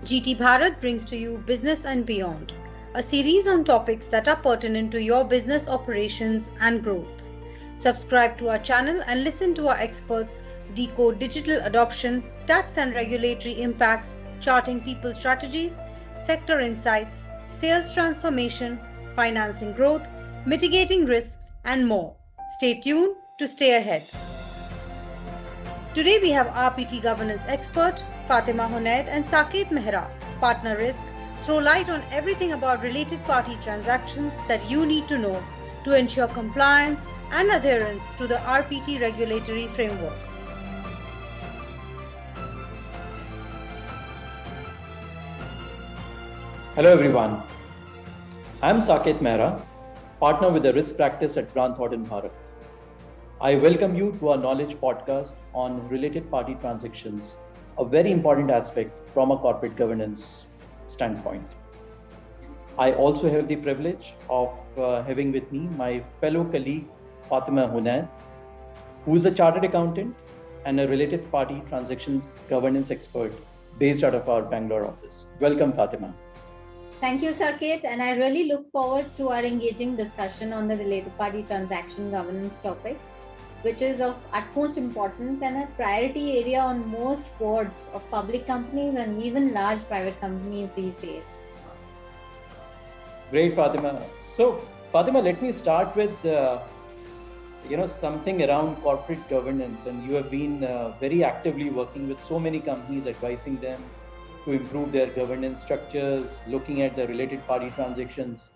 GT Bharat brings to you Business and Beyond, a series on topics that are pertinent to your business operations and growth. Subscribe to our channel and listen to our experts decode digital adoption, tax and regulatory impacts, charting people strategies, sector insights, sales transformation, financing growth, mitigating risks, and more. Stay tuned to stay ahead. Today we have RPT governance expert Fatima Hunaid and Saket Mehra, partner risk, throw light on everything about related party transactions that you need to know to ensure compliance and adherence to the RPT regulatory framework. Hello everyone. I'm Saket Mehra, partner with the risk practice at Grant Thornton Bharat. I welcome you to our knowledge podcast on related party transactions, a very important aspect from a corporate governance standpoint. I also have the privilege of having with me my fellow colleague Fatima Hunaid, who is a chartered accountant and a related party transactions governance expert based out of our Bangalore office. Welcome, Fatima. Thank you, Saket, and I really look forward to our engaging discussion on the related party transaction governance topic, which is of utmost importance and a priority area on most boards of public companies and even large private companies these days. Great, Fatima. So, Fatima, let me start with something around corporate governance, and you have been very actively working with so many companies, advising them to improve their governance structures, looking at the related party transactions.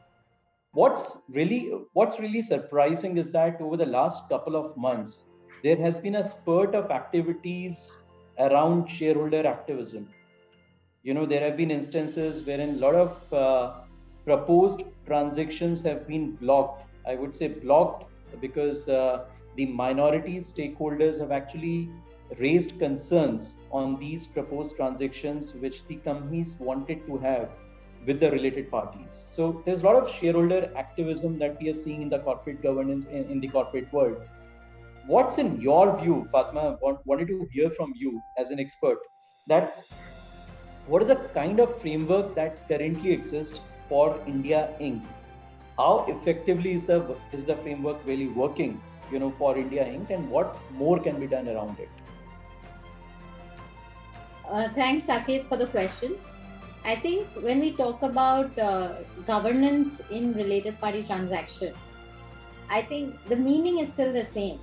What's really surprising is that over the last couple of months, there has been a spurt of activities around shareholder activism. There have been instances wherein a lot of proposed transactions have been blocked. I would say blocked because the minority stakeholders have actually raised concerns on these proposed transactions which the companies wanted to have with the related parties. So there's a lot of shareholder activism that we are seeing in the corporate governance in the corporate world. What's in your view, Fatima? Wanted to hear from you as an expert that what is the kind of framework that currently exists for India Inc. How effectively is the framework really working, for India Inc. and what more can be done around it? Thanks, Saket, for the question. I think when we talk about governance in related party transaction, I think the meaning is still the same.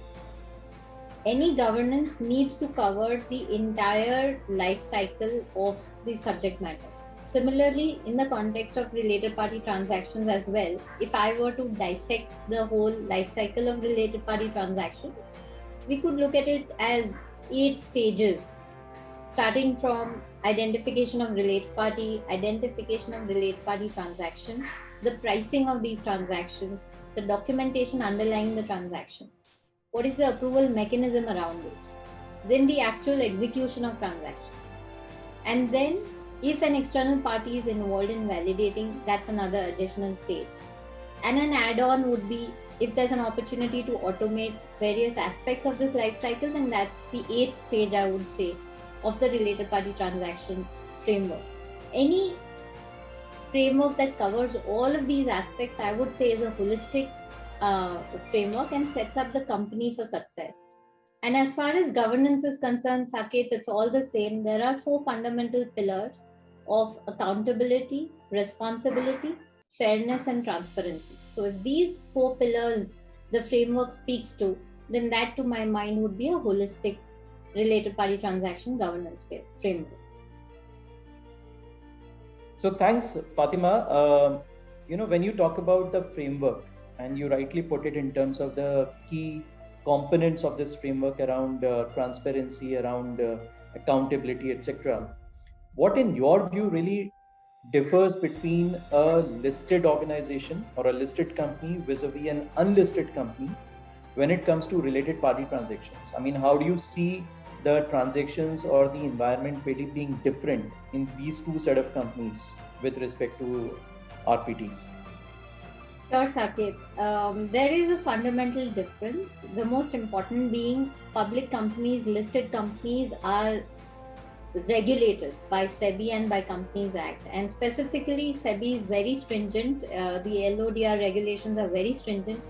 Any governance needs to cover the entire life cycle of the subject matter. Similarly, in the context of related party transactions as well, if I were to dissect the whole life cycle of related party transactions, we could look at it as 8 stages, starting from identification of related party transaction, the pricing of these transactions, the documentation underlying the transaction, what is the approval mechanism around it, then the actual execution of transaction, and then if an external party is involved in validating, that's another additional stage. And an add-on would be if there's an opportunity to automate various aspects of this life cycle, then that's the 8th stage, I would say, of the related party transaction framework. Any framework that covers all of these aspects, I would say, is a holistic framework and sets up the company for success. And as far as governance is concerned, Saket, it's all the same. There are 4 fundamental pillars of accountability, responsibility, fairness, and transparency. So if these 4 pillars the framework speaks to, then that to my mind would be a holistic related party transaction governance framework. So thanks, Fatima. When you talk about the framework, and you rightly put it in terms of the key components of this framework around transparency, around accountability, etc. What in your view really differs between a listed organization or a listed company vis-a-vis an unlisted company when it comes to related party transactions? I mean, how do you see the transactions or the environment really being different in these 2 set of companies with respect to RPTs? Sure, Saket. There is a fundamental difference. The most important being public companies, listed companies are regulated by SEBI and by Companies Act. And specifically, SEBI is very stringent. The LODR regulations are very stringent,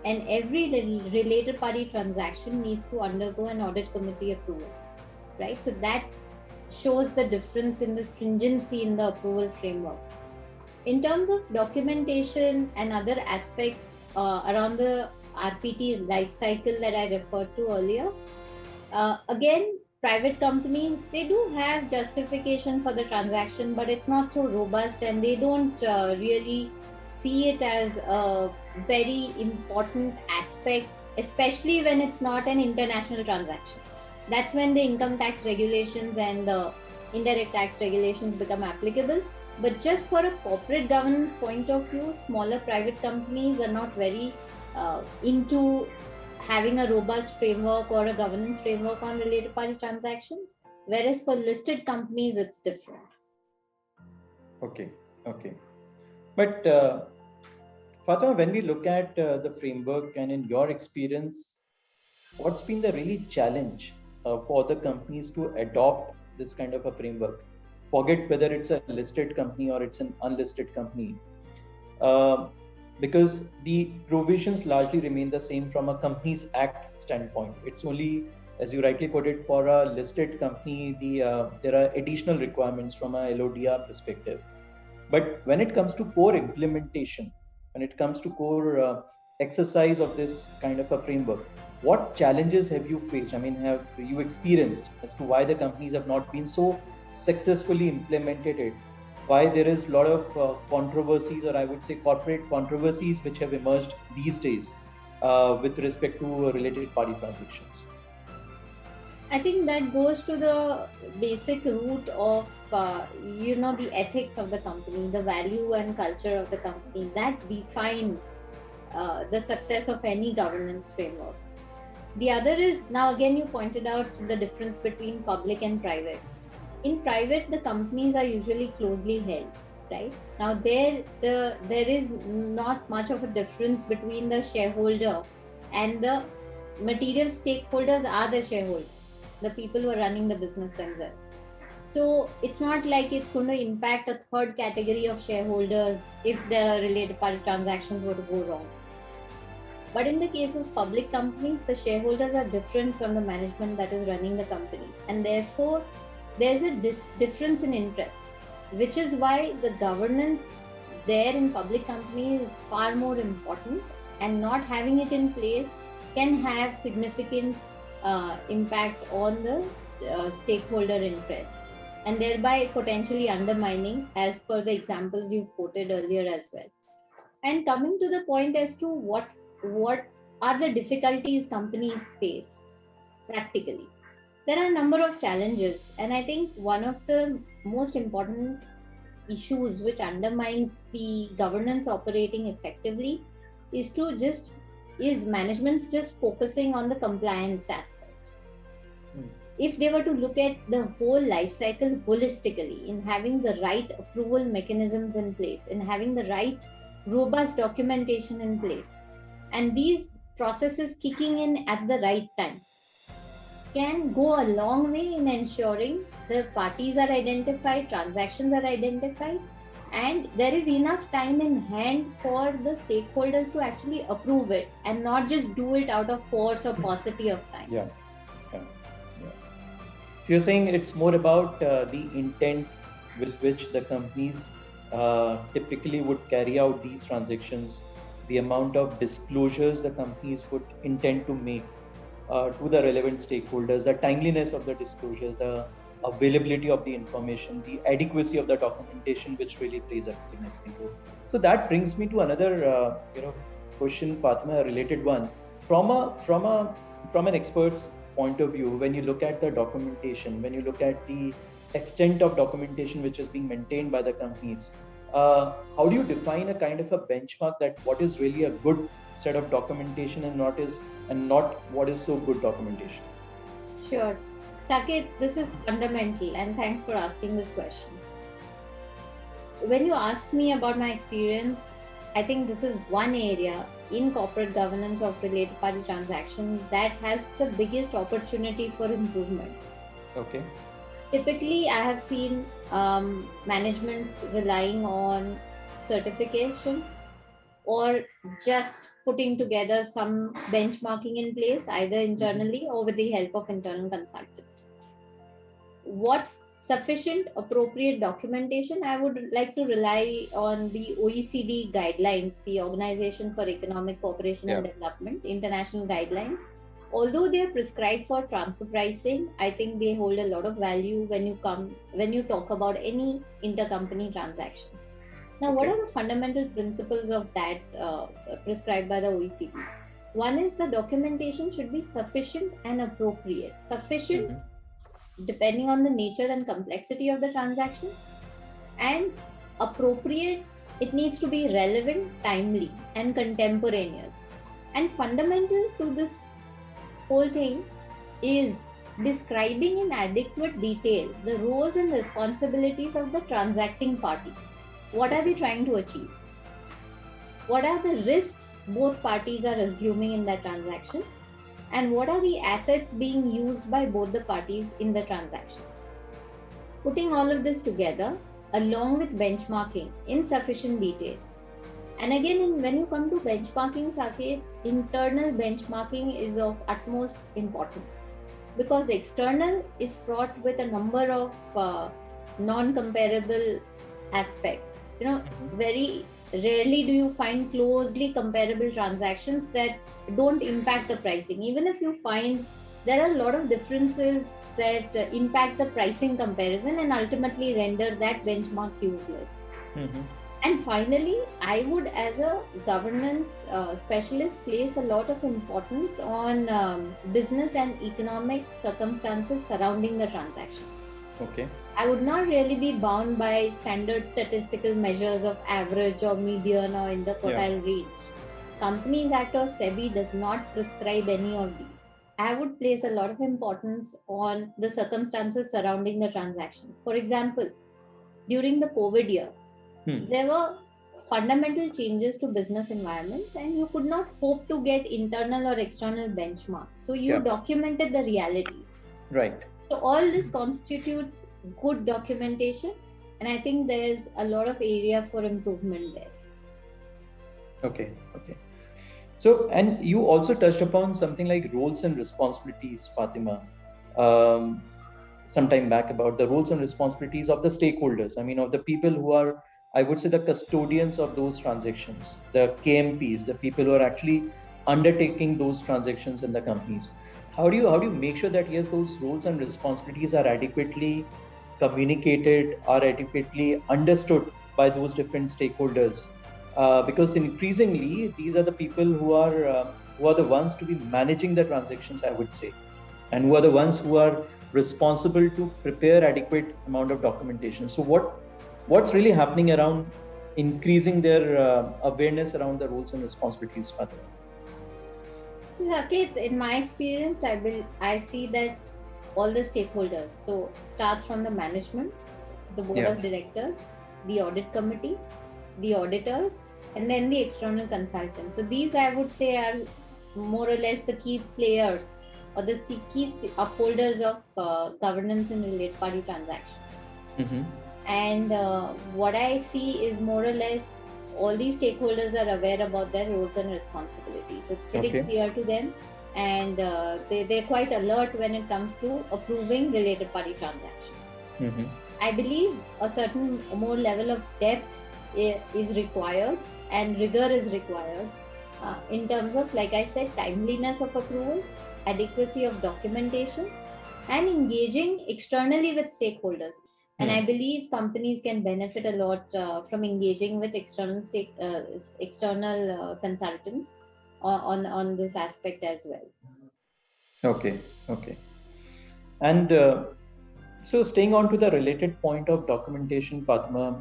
and every related party transaction needs to undergo an audit committee approval, right? So that shows the difference in the stringency in the approval framework. In terms of documentation and other aspects around the RPT life cycle that I referred to earlier, again, private companies, they do have justification for the transaction, but it's not so robust, and they don't really see it as a very important aspect, especially when it's not an international transaction. That's when the income tax regulations and the indirect tax regulations become applicable. But just for a corporate governance point of view, smaller private companies are not very into having a robust framework or a governance framework on related party transactions, whereas for listed companies, it's different. Okay. But Fatima, when we look at the framework, and in your experience, what's been the really challenge for the companies to adopt this kind of a framework? Forget whether it's a listed company or it's an unlisted company. Because the provisions largely remain the same from a Companies Act standpoint. It's only, as you rightly put it, for a listed company, there are additional requirements from a LODR perspective. But when it comes to core implementation, when it comes to core exercise of this kind of a framework, what challenges have you faced? I mean, have you experienced as to why the companies have not been so successfully implemented it? Why there is a lot of controversies, or I would say corporate controversies, which have emerged these days with respect to related party transactions? I think that goes to the basic root of the ethics of the company, the value and culture of the company that defines the success of any governance framework. The other is, now again you pointed out the difference between public and private. In private, the companies are usually closely held, right? Now there is not much of a difference between the shareholder and the material stakeholders are the shareholders, the people who are running the business themselves. So it's not like it's going to impact a third category of shareholders if the related party transactions were to go wrong. But in the case of public companies, the shareholders are different from the management that is running the company, and therefore there's a difference in interests, which is why the governance there in public companies is far more important, and not having it in place can have significant impact on the stakeholder interests, and thereby potentially undermining, as per the examples you've quoted earlier as well. And coming to the point as to what are the difficulties companies face practically, there are a number of challenges, and I think one of the most important issues which undermines the governance operating effectively is management's just focusing on the compliance aspect. If they were to look at the whole life cycle holistically, in having the right approval mechanisms in place, in having the right robust documentation in place, and these processes kicking in at the right time, can go a long way in ensuring the parties are identified, transactions are identified, and there is enough time in hand for the stakeholders to actually approve it and not just do it out of force or paucity of time. Yeah. So you're saying it's more about the intent with which the companies typically would carry out these transactions, the amount of disclosures the companies would intend to make to the relevant stakeholders, the timeliness of the disclosures, the availability of the information, the adequacy of the documentation, which really plays a significant role. So that brings me to another question, Fatima, a related one. From an expert's point of view, when you look at the documentation, when you look at the extent of documentation which is being maintained by the companies, how do you define a kind of a benchmark that what is really a good set of documentation and not what is so good documentation? Sure. Saket, this is fundamental, and thanks for asking this question. When you asked me about my experience, I think this is one area in corporate governance of related party transactions that has the biggest opportunity for improvement. Okay. Typically, I have seen managements relying on certification or just putting together some benchmarking in place, either internally or with the help of internal consultants. What's sufficient, appropriate documentation? I would like to rely on the OECD guidelines, the Organization for Economic Cooperation and Development, international guidelines. Although they are prescribed for transfer pricing, I think they hold a lot of value when you talk about any intercompany transactions. Now, what are the fundamental principles of that prescribed by the OECD? One is the documentation should be sufficient and appropriate. Sufficient, depending on the nature and complexity of the transaction, and appropriate, it needs to be relevant, timely, and contemporaneous. And fundamental to this whole thing is describing in adequate detail the roles and responsibilities of the transacting parties. What are they trying to achieve? What are the risks both parties are assuming in that transaction? And what are the assets being used by both the parties in the transaction? Putting all of this together, along with benchmarking in sufficient detail. And again, when you come to benchmarking, Saket, internal benchmarking is of utmost importance, because external is fraught with a number of non-comparable aspects. Very rarely do you find closely comparable transactions that don't impact the pricing. Even if you find, there are a lot of differences that impact the pricing comparison and ultimately render that benchmark useless. And finally, I would, as a governance specialist, place a lot of importance on business and economic circumstances surrounding the transaction. Okay. I would not really be bound by standard statistical measures of average or median or in the quartile range. Companies Act or SEBI does not prescribe any of these. I would place a lot of importance on the circumstances surrounding the transaction. For example, during the COVID year, there were fundamental changes to business environments, and you could not hope to get internal or external benchmarks. So you documented the reality. Right. So all this constitutes good documentation, and I think there's a lot of area for improvement there. Okay. So, and you also touched upon something like roles and responsibilities, Fatima, some time back, about the roles and responsibilities of the stakeholders. I mean, of the people who are, I would say, the custodians of those transactions, the KMPs, the people who are actually undertaking those transactions in the companies. How do you make sure that, yes, those roles and responsibilities are adequately communicated, are adequately understood by those different stakeholders? Because increasingly, these are the people who are the ones to be managing the transactions, I would say, and who are the ones who are responsible to prepare adequate amount of documentation. So what's really happening around increasing their awareness around the roles and responsibilities, Fatima? So, Saket, in my experience, I see that all the stakeholders, so starts from the management, the board of directors, the audit committee, the auditors, and then the external consultants. So these, I would say, are more or less the key players or the key upholders of governance in related party transactions. And what I see is more or less all these stakeholders are aware about their roles and responsibilities. It's pretty clear to them, and they're quite alert when it comes to approving related party transactions. I believe a certain more level of depth is required and rigor is required in terms of, like I said, timeliness of approvals, adequacy of documentation, and engaging externally with stakeholders. And I believe companies can benefit a lot from engaging with external consultants on this aspect as well. Okay. And so staying on to the related point of documentation, Fatima,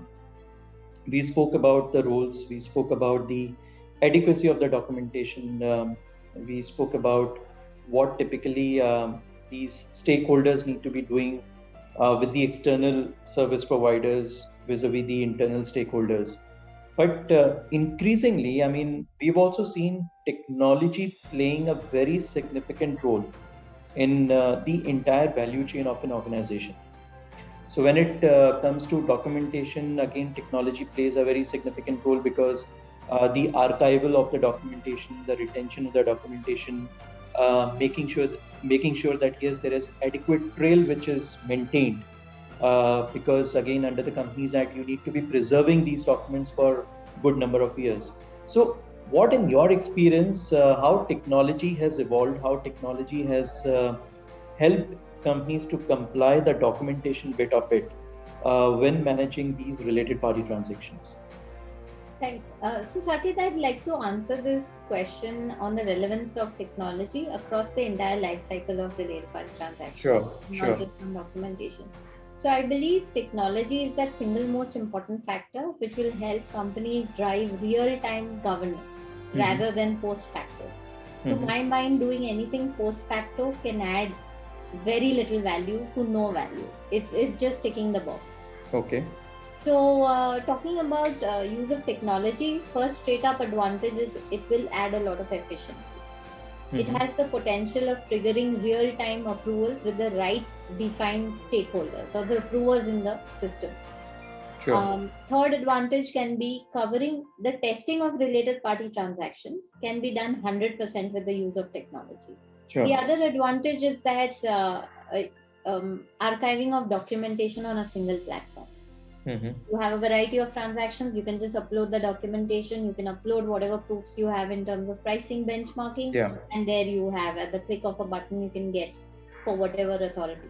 we spoke about the roles, we spoke about the adequacy of the documentation, we spoke about what typically these stakeholders need to be doing with the external service providers vis-a-vis the internal stakeholders. But increasingly, I mean, we've also seen technology playing a very significant role in the entire value chain of an organization. So when it comes to documentation, again, technology plays a very significant role because the archival of the documentation, the retention of the documentation, making sure that yes, there is adequate trail which is maintained. Because again, under the Companies Act, you need to be preserving these documents for good number of years. So, what in your experience, how technology has evolved, how technology has helped companies to comply the documentation bit of it when managing these related party transactions? Right. So, Saket, I'd like to answer this question on the relevance of technology across the entire life cycle of related party transactions, not just on documentation. So, I believe technology is that single most important factor which will help companies drive real-time governance rather than post-facto. To my mind, doing anything post-facto can add very little value to no value. It's just ticking the box. Okay. So, talking about use of technology, first straight up advantage is it will add a lot of efficiency. It has the potential of triggering real-time approvals with the right defined stakeholders or the approvers in the system. Third advantage can be covering the testing of related party transactions can be done 100% with the use of technology. The other advantage is that archiving of documentation on a single platform. You have a variety of transactions, you can just upload the documentation, you can upload whatever proofs you have in terms of pricing, benchmarking, and there you have, at the click of a button, you can get for whatever authorities.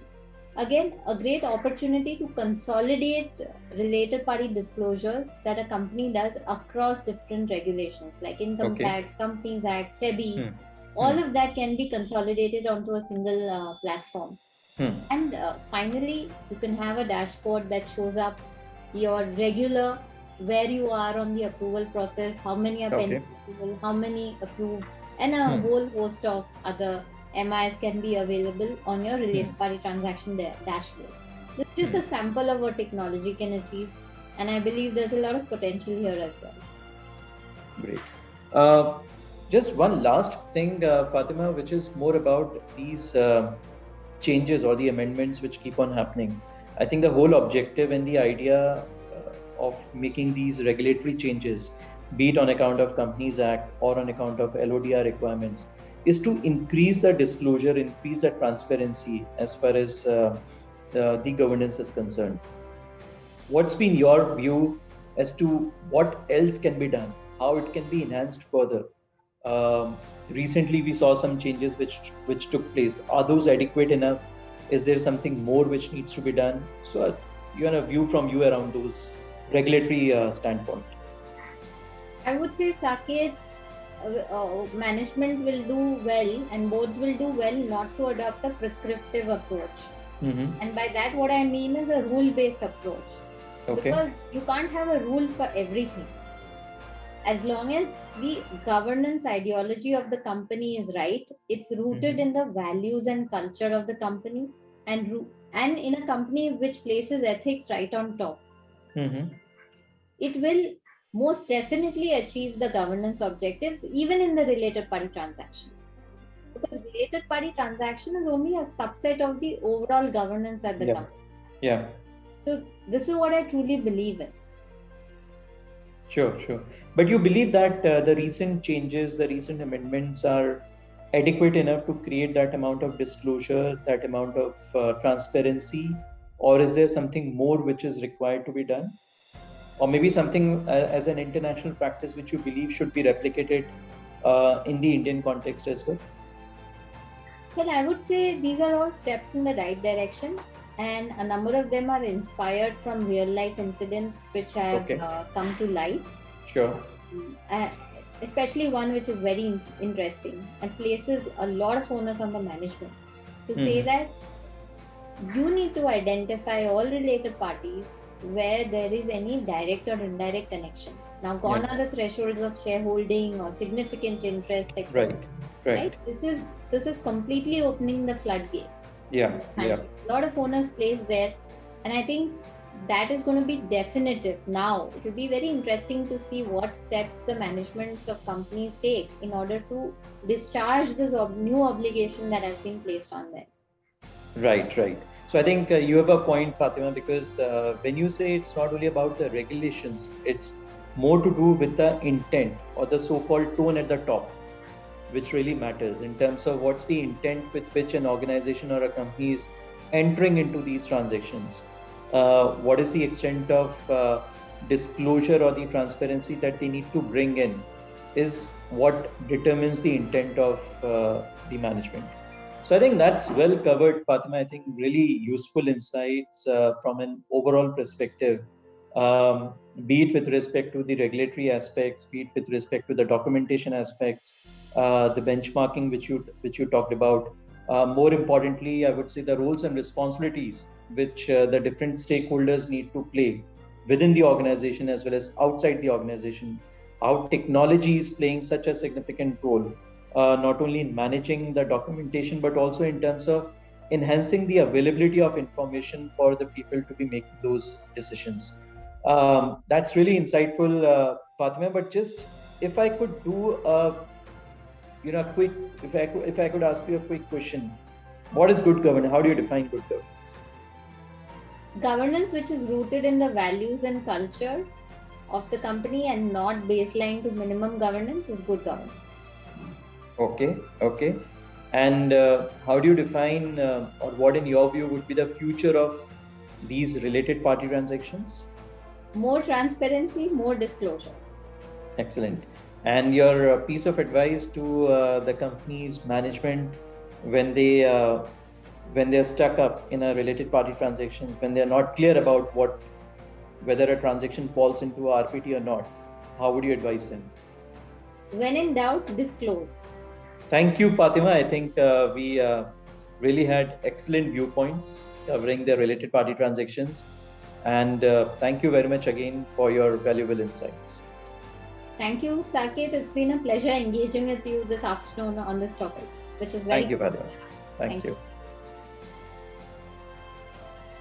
Again, a great opportunity to consolidate related party disclosures that a company does across different regulations like Income Tax, Companies Act, SEBI. All of that can be consolidated onto a single platform. And finally, you can have a dashboard that shows up your regular, where you are on the approval process, how many are pending approval, how many approved, and a whole host of other MIs can be available on your related party transaction dashboard. This is just a sample of what technology can achieve, and I believe there's a lot of potential here as well. Great. Just one last thing, Fatima, which is more about these changes or the amendments which keep on happening. I think the whole objective and the idea of making these regulatory changes, be it on account of Companies Act or on account of LODR requirements, is to increase the disclosure, increase the transparency as far as the governance is concerned. What's been your view as to what else can be done, how it can be enhanced further? Recently, we saw some changes which took place. Are those adequate enough? Is there something more which needs to be done? So, you have a view from you around those regulatory standpoint. I would say, Saket, management will do well and boards will do well not to adopt a prescriptive approach. And by that, what I mean is a rule-based approach. Because you can't have a rule for everything. As long as the governance ideology of the company is right, it's rooted in the values and culture of the company and in a company which places ethics right on top. It will most definitely achieve the governance objectives even in the related party transaction. Because related party transaction is only a subset of the overall governance at the company. So this is what I truly believe in. Sure. But you believe that the recent changes, the recent amendments are adequate enough to create that amount of disclosure, that amount of transparency, or is there something more which is required to be done? Or maybe something as an international practice which you believe should be replicated in the Indian context as well? Well, I would say these are all steps in the right direction, and a number of them are inspired from real life incidents which have come to light. Especially one which is very interesting and places a lot of onus on the management to say that you need to identify all related parties where there is any direct or indirect connection. Now, gone are the thresholds of shareholding or significant interest, etc. Right? This is completely opening the floodgates. A lot of onus placed there, and I think that is going to be definitive. Now, it will be very interesting to see what steps the managements of companies take in order to discharge this new obligation that has been placed on them. Right. So I think you have a point, Fatima, because when you say it's not only about the regulations, it's more to do with the intent or the so-called tone at the top, which really matters in terms of what's the intent with which an organization or a company is entering into these transactions. What is the extent of disclosure or the transparency that they need to bring in is what determines the intent of the management. So I think that's well covered, Fatima. I think really useful insights from an overall perspective, be it with respect to the regulatory aspects, be it with respect to the documentation aspects, the benchmarking which you talked about. More importantly, I would say the roles and responsibilities which the different stakeholders need to play within the organization as well as outside the organization. How technology is playing such a significant role, not only in managing the documentation, but also in terms of enhancing the availability of information for the people to be making those decisions. That's really insightful, Fatima. But just if I could do a quick, if I could ask you a quick question, what is good governance? How do you define good governance? Governance which is rooted in the values and culture of the company and not baseline to minimum governance is good governance. Okay. And how do you define, or what in your view would be the future of these related party transactions? More transparency, more disclosure. Excellent. And your piece of advice to the company's management when they are stuck up in a related party transaction, when they are not clear about whether a transaction falls into RPT or not, how would you advise them? When in doubt, disclose. Thank you, Fatima. I think we really had excellent viewpoints covering the related party transactions. And thank you very much again for your valuable insights. Thank you, Saket. It's been a pleasure engaging with you this afternoon on this topic, which is very Thank you, Fatima. Thank you.